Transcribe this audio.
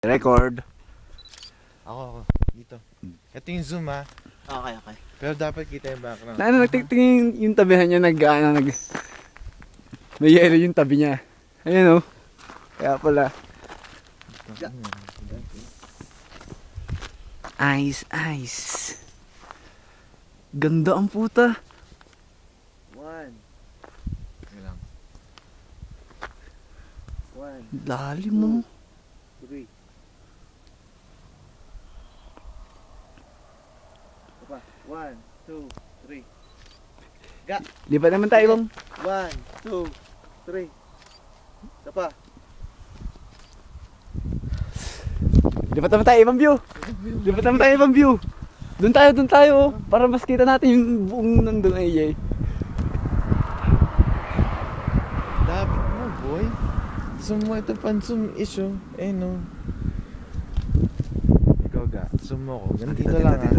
Record. Ako. Dito. Ito yung zoom ha. Okay. Pero dapat kita yung background. Na ano, nagtitingin yung tabihan niya may yelo yung tabi niya. Ayan o. Kaya pala. Ice. Ganda ang puta. 1, Sige lang. 1, Lalim mo. 3. Pa. 1, 2, 3. Ga. Lipat naman tayo bang. 1, 2, 3. Isa pa. Lipat naman tayo ibang view. Lipat naman tayo ibang view. Doon tayo. Para mas kita natin yung buong nandun ay Dapat mo boy. Zoom mo ito pan-zoom issue. Eh no. Ikaw ga. Zoom mo ko. Ganito lang ha.